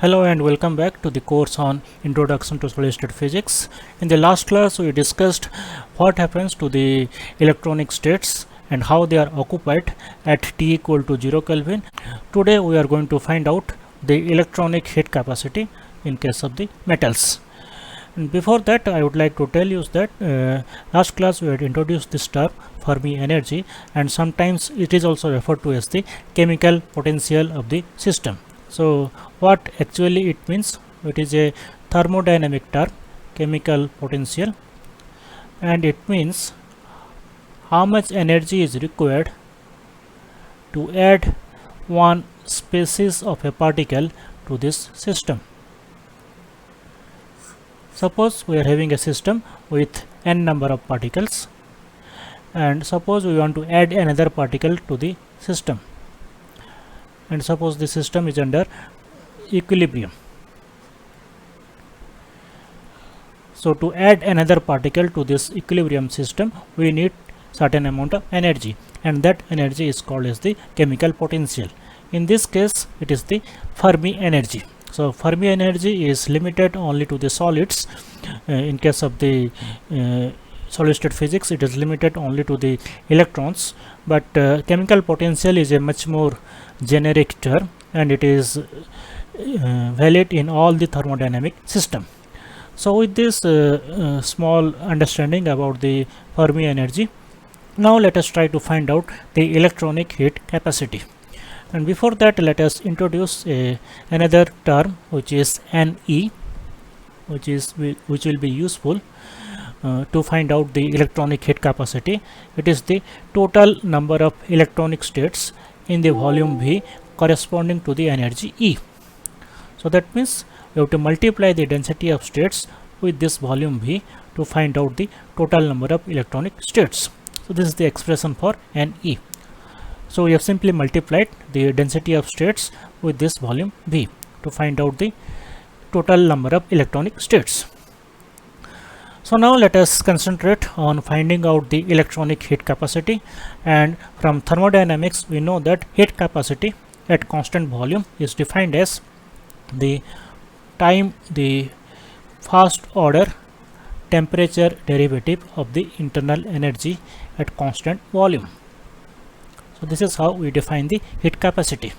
Hello and welcome back to the course on Introduction to Solid State Physics. In the last class we discussed what happens to the electronic states and how they are occupied at T equal to 0 Kelvin. Today we are going to find out the electronic heat capacity in case of the metals. And before that I would like to tell you that last class we had introduced this term Fermi energy, and sometimes it is also referred to as the chemical potential of the system. So what actually it means? It is a thermodynamic term, chemical potential, and it means how much energy is required to add one species of a particle to this system. Suppose we are having a system with n number of particles, and suppose we want to add another particle to the system, and suppose the system is under equilibrium. So to add another particle to this equilibrium system we need certain amount of energy, and that energy is called as the chemical potential. In this case it is the Fermi energy. So Fermi energy is limited only to the solids. In case of the solid state physics it is limited only to the electrons, but chemical potential is a much more generic term, and it is valid in all the thermodynamic system. So with this small understanding about the Fermi energy, now let us try to find out the electronic heat capacity. And before that let us introduce another term which is Ne, which will be useful to find out the electronic heat capacity. It is the total number of electronic states in the volume V corresponding to the energy E. So that means we have to multiply the density of states with this volume V to find out the total number of electronic states. So this is the expression for Ne. So we have simply multiplied the density of states with this volume V to find out the total number of electronic states. So now let us concentrate on finding out the electronic heat capacity, and from thermodynamics we know that heat capacity at constant volume is defined as the time the first order temperature derivative of the internal energy at constant volume. So this is how we define the heat capacity.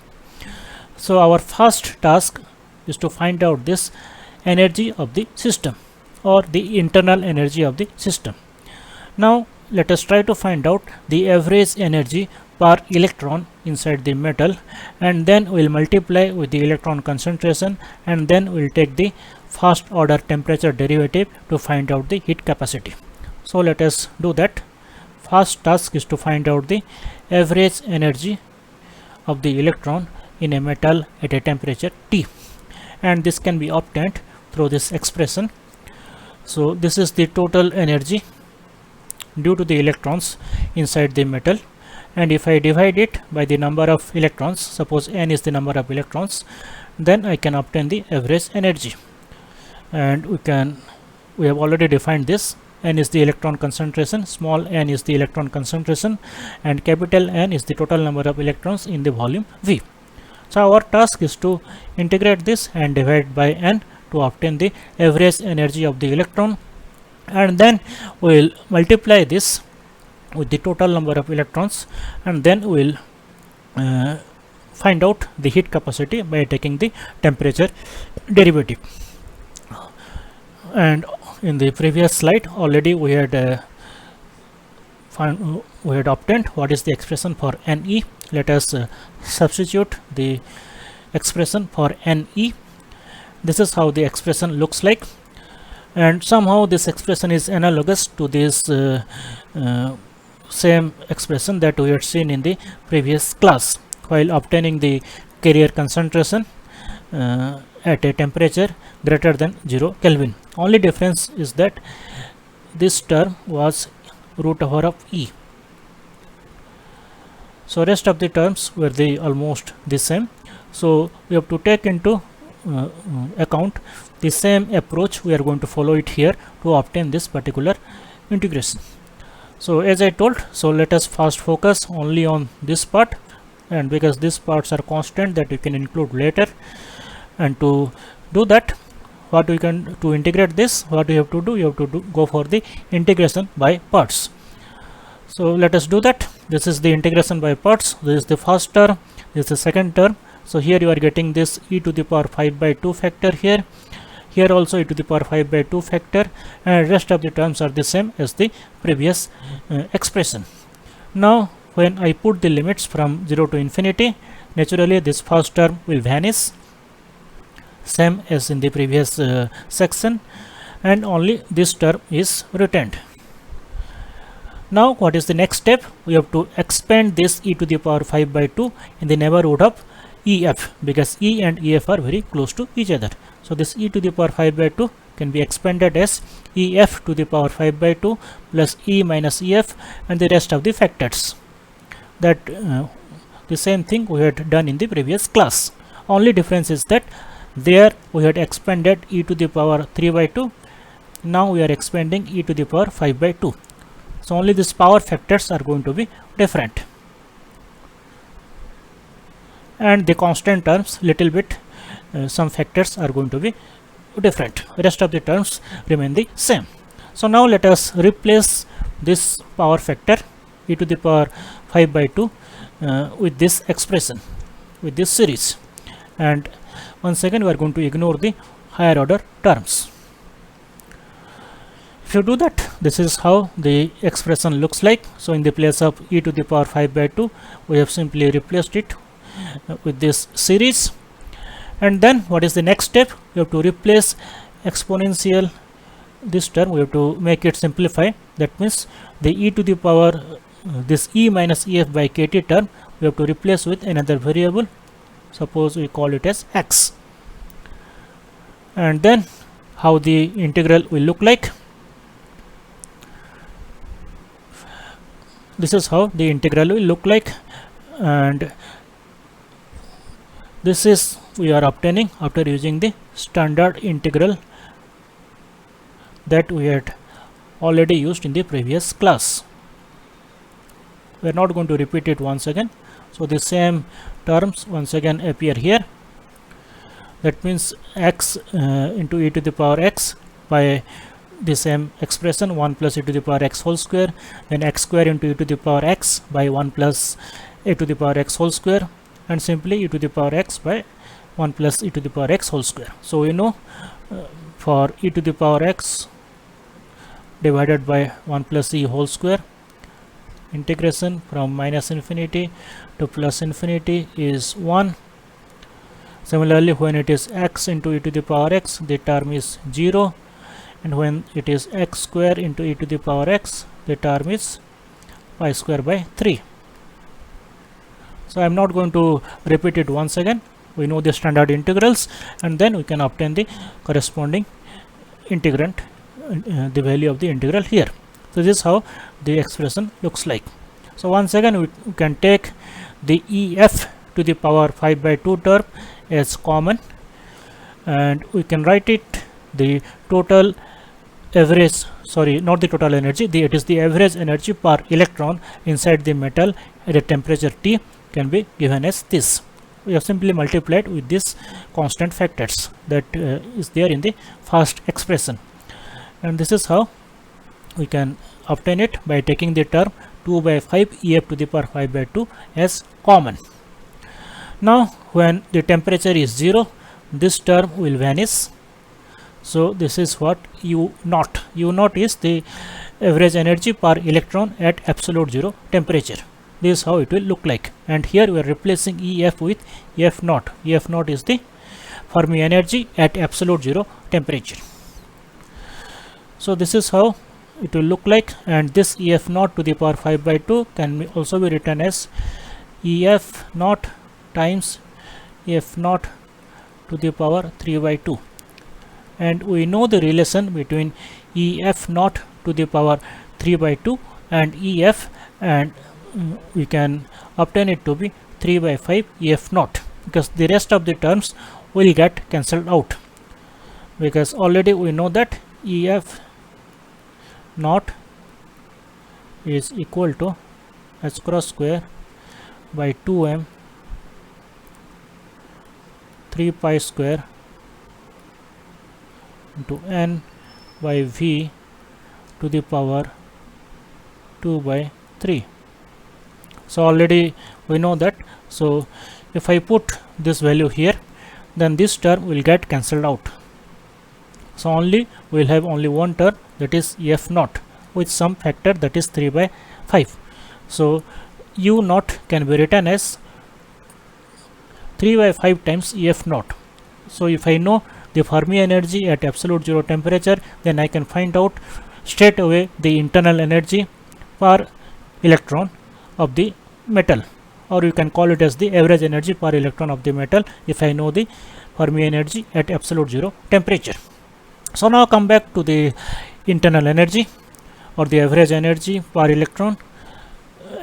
So our first task is to find out this energy of the system, or the internal energy of the system. Now let us try to find out the average energy per electron inside the metal, and then we will multiply with the electron concentration, and then we will take the first order temperature derivative to find out the heat capacity. So let us do that. First task is to find out the average energy of the electron in a metal at a temperature T, and this can be obtained through this expression. So this is the total energy due to the electrons inside the metal, and if I divide it by the number of electrons, suppose n is the number of electrons, then I can obtain the average energy. And we have already defined this. N is the electron concentration, small n is the electron concentration, and capital N is the total number of electrons in the volume V. So our task is to integrate this and divide by n to obtain the average energy of the electron, and then we will multiply this with the total number of electrons, and then we will find out the heat capacity by taking the temperature derivative. And in the previous slide already we had obtained what is the expression for Ne. Let us substitute the expression for Ne. This is how the expression looks like, and somehow this expression is analogous to this same expression that we had seen in the previous class while obtaining the carrier concentration at a temperature greater than 0 Kelvin. Only difference is that this term was root over of E. So rest of the terms were almost the same. So we have to take into account the same approach. We are going to follow it here to obtain this particular integration. So as I told, so let us first focus only on this part, and because these parts are constant that you can include later, And to do that, what we can to integrate this, what you have to do, you have to go for the integration by parts. So let us do that. This is the integration by parts. This is the first term, this is the second term. So here you are getting this e to the power 5 by 2 factor here. Here also e to the power 5 by 2 factor, and rest of the terms are the same as the previous expression. Now when I put the limits from 0 to infinity, naturally this first term will vanish, same as in the previous section, and only this term is retained. Now what is the next step? We have to expand this e to the power 5 by 2 in the neighborhood of EF, because E and EF are very close to each other. So this e to the power 5 by 2 can be expanded as EF to the power 5 by 2 plus E minus EF and the rest of the factors. That the same thing we had done in the previous class. Only difference is that there we had expanded e to the power 3 by 2. Now we are expanding e to the power 5 by 2. So only these power factors are going to be different, and the constant terms little bit some factors are going to be different. Rest of the terms remain the same. So now let us replace this power factor e to the power 5 by 2 with this expression, with this series, and once again we are going to ignore the higher order terms. If you do that, this is how the expression looks like. So in the place of e to the power 5 by 2, we have simply replaced it with this series. And then what is the next step? You have to replace exponential, this term we have to make it simplify. That means the e to the power this e minus ef by kt term we have to replace with another variable. Suppose we call it as x. And then how the integral will look like. This is how the integral will look like, and this is we are obtaining after using the standard integral that we had already used in the previous class. We are not going to repeat it once again. So the same terms once again appear here. That means x into e to the power x by the same expression 1 plus e to the power x whole square, then x square into e to the power x by 1 plus e to the power x whole square, and simply e to the power x by 1 plus e to the power x whole square. So we know for e to the power x divided by 1 plus e whole square, integration from minus infinity to plus infinity is 1. Similarly, when it is x into e to the power x, the term is 0, and when it is x square into e to the power x, the term is pi square by 3. So I am not going to repeat it once again. We know the standard integrals, and then we can obtain the corresponding integrand, the value of the integral here. So this is how the expression looks like. So once again we can take the ef to the power 5 by 2 term as common, and we can write it the total average, sorry, not the total energy, it is the average energy per electron inside the metal at a temperature T can be given as this. We have simply multiplied with this constant factors that is there in the first expression, and this is how we can obtain it by taking the term 2 by 5 ef to the power 5 by 2 as common. Now when the temperature is 0, this term will vanish. So this is what U naught is the average energy per electron at absolute 0 temperature. This is how it will look like, and here we are replacing EF with F naught. F naught is the Fermi energy at absolute 0 temperature. So this is how it will look like, and this EF naught to the power 5 by 2 can also be written as EF naught times F naught to the power 3 by 2. And we know the relation between EF naught to the power 3 by 2 and EF, and we can obtain it to be 3 by 5 EF naught, because the rest of the terms will get cancelled out, because already we know that EF naught is equal to h cross square by 2m 3 pi square into n by v to the power 2 by 3. So already we know that. So if I put this value here, then this term will get cancelled out. So only we will have only one term, that is f naught, with some factor, that is 3 by 5. So u naught can be written as 3 by 5 times f naught. So if I know the Fermi energy at absolute zero temperature, then I can find out straight away the internal energy per electron of the metal, or you can call it as the average energy per electron of the metal if I know the Fermi energy at absolute zero temperature. So now come back to the internal energy or the average energy per electron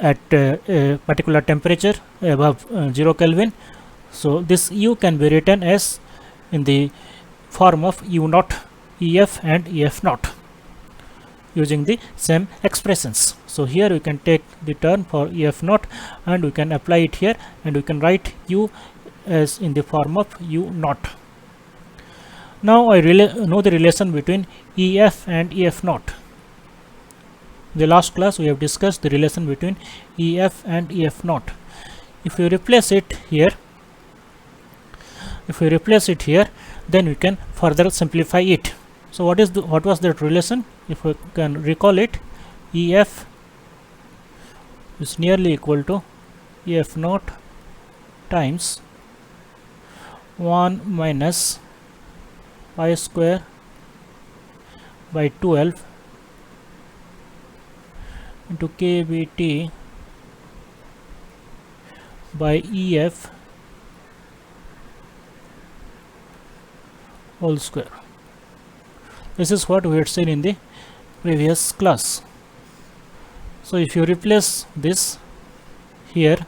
at a particular temperature above 0 Kelvin. So this U can be written as in the form of U naught, EF and EF naught using the same expressions. So here we can take the term for EF naught and we can apply it here, and we can write U as in the form of U naught. Now I know the relation between EF and EF naught. In the last class we have discussed the relation between EF and EF naught. If we replace it here, then we can further simplify it. So what was that relation? If we can recall it, EF is nearly equal to EF naught times 1 minus pi square by 12 into kBT by EF whole square. This is what we had seen in the previous class. So if you replace this here,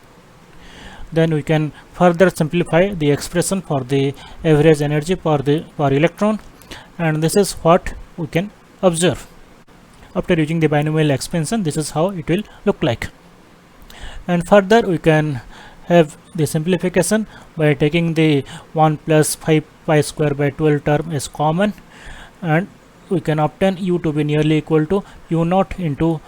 then we can further simplify the expression for the average energy per electron, and this is what we can observe. After using the binomial expansion, this is how it will look like. And further we can have the simplification by taking the 1 plus 5 pi square by 12 term as common, and we can obtain U to be nearly equal to U naught into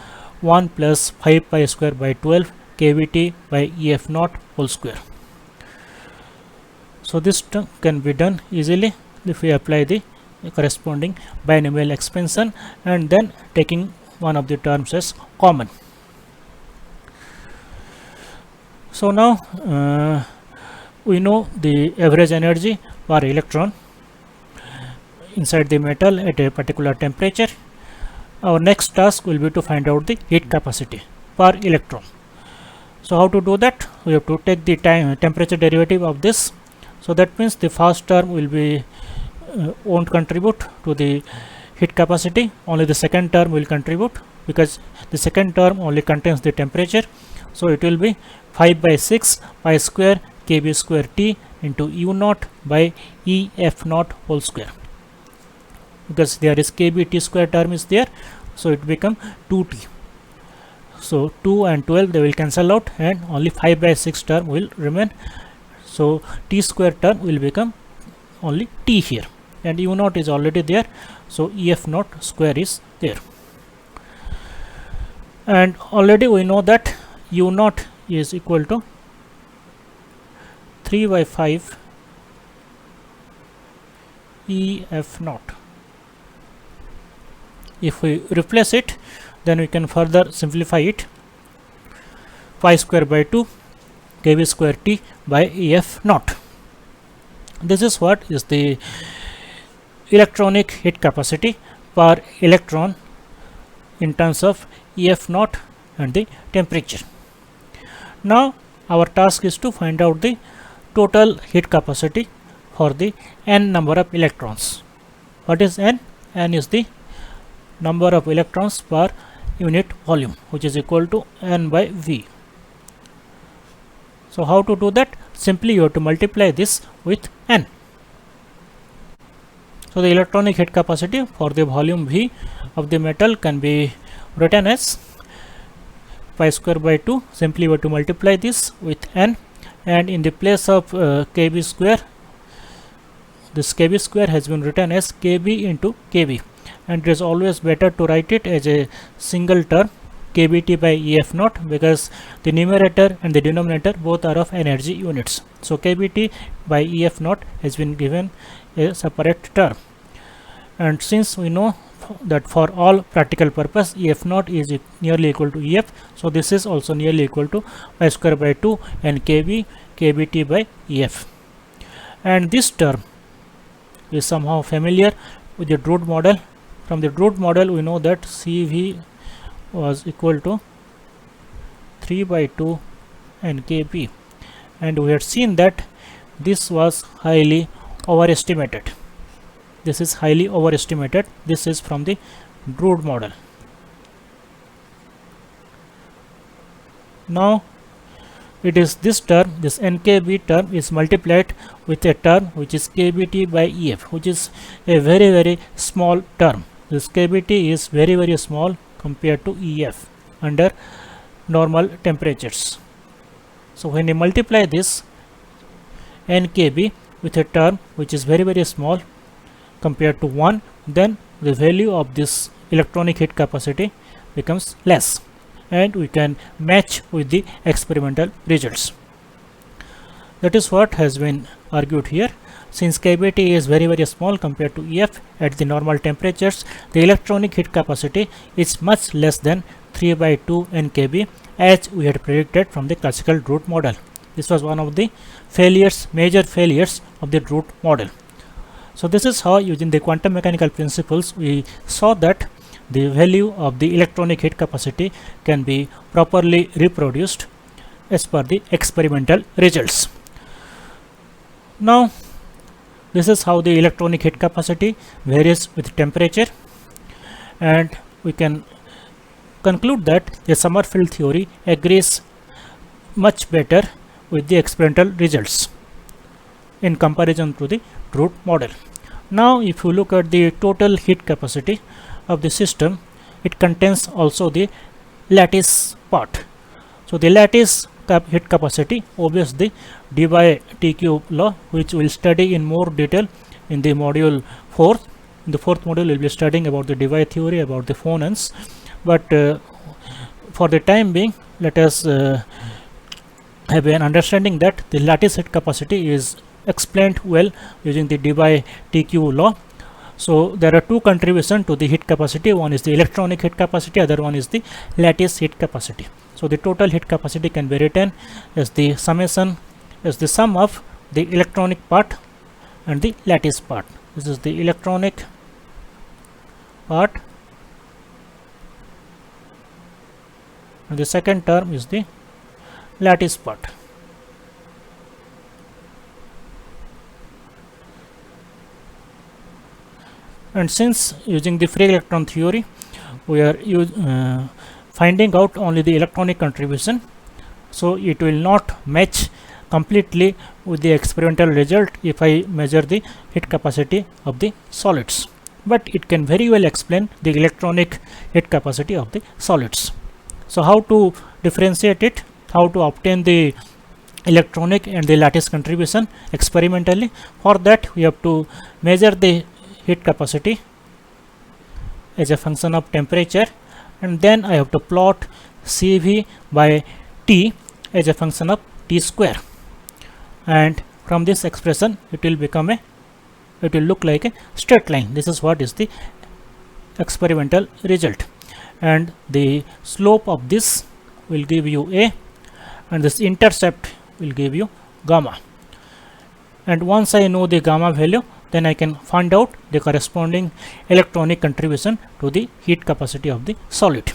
1 plus 5 pi square by 12 kVT by EF naught whole square. So this term can be done easily if we apply the corresponding binomial expansion and then taking one of the terms as common. So now we know the average energy per electron inside the metal at a particular temperature. Our next task will be to find out the heat capacity per electron. So how to do that? We have to take the temperature derivative of this. So that means the first term will be won't contribute to the heat capacity, only the second term will contribute, because the second term only contains the temperature. So it will be 5 by 6 pi square kb square T into U naught by EF naught whole square, because there is kb T square term is there, so it become 2T. So 2 and 12 they will cancel out and only 5 by 6 term will remain. So T square term will become only T here, and U naught is already there, so EF naught square is there. And already we know that U naught is equal to 3 by 5 EF naught. If we replace it, then we can further simplify it. Pi square by 2 kb square T by EF naught. This is what is the electronic heat capacity per electron in terms of EF naught and the temperature. Now our task is to find out the total heat capacity for the n number of electrons. What is n? N is the number of electrons per unit volume, which is equal to n by v. So how to do that? Simply you have to multiply this with n. So the electronic heat capacity for the volume v of the metal can be written as pi square by 2. Simply we have to multiply this with n, and in the place of kb square this kb square has been written as kb into kb, and it is always better to write it as a single term kBT by EF naught, because the numerator and the denominator both are of energy units. So kBT by EF naught has been given a separate term, and since we know that for all practical purpose EF naught is nearly equal to EF, so this is also nearly equal to pi square by 2 and kBT by EF. And this term is somehow familiar with the Drude model. From the Drude model we know that CV was equal to 3 by 2 and kb, and we had seen that this was highly overestimated. This is highly overestimated. This is from the Drude model. Now it is this term, this nkb term is multiplied with a term which is kbt by ef, which is a very small term. This kbt is very small compared to EF under normal temperatures. So when you multiply this nkb with a term which is very small compared to 1, then the value of this electronic heat capacity becomes less, and we can match with the experimental results. That is what has been argued here. Since kBT is very small compared to EF at the normal temperatures, the electronic heat capacity is much less than 3 by 2 nkb, as we had predicted from the classical Drude model. This was one of the major failures of the Drude model. So this is how, using the quantum mechanical principles, we saw that the value of the electronic heat capacity can be properly reproduced as per the experimental results. Now this is how the electronic heat capacity varies with temperature, and we can conclude that the Sommerfeld theory agrees much better with the experimental results in comparison to the Drude model. Now if you look at the total heat capacity of the system, it contains also the lattice part. So the lattice heat capacity obeys the d by t cube law, which we will study in more detail in the module 4. In the 4th module we will be studying about the Debye theory, about the phonons, but for the time being let us have an understanding that the lattice heat capacity is explained well using the d by tq law. So there are two contributions to the heat capacity. One is the electronic heat capacity, other one is the lattice heat capacity. So the total heat capacity can be written as the summation, as the sum of the electronic part and the lattice part. This is the electronic part, and the second term is the lattice part. And since using the free electron theory we are finding out only the electronic contribution, so it will not match completely with the experimental result if I measure the heat capacity of the solids, but it can very well explain the electronic heat capacity of the solids. So how to differentiate it, how to obtain the electronic and the lattice contribution experimentally? For that we have to measure the heat capacity as a function of temperature, and then I have to plot Cv by T as a function of T square, and from this expression it will look like a straight line. This is what is the experimental result, and the slope of this will give you A, and this intercept will give you gamma. And once I know the gamma value, then I can find out the corresponding electronic contribution to the heat capacity of the solid.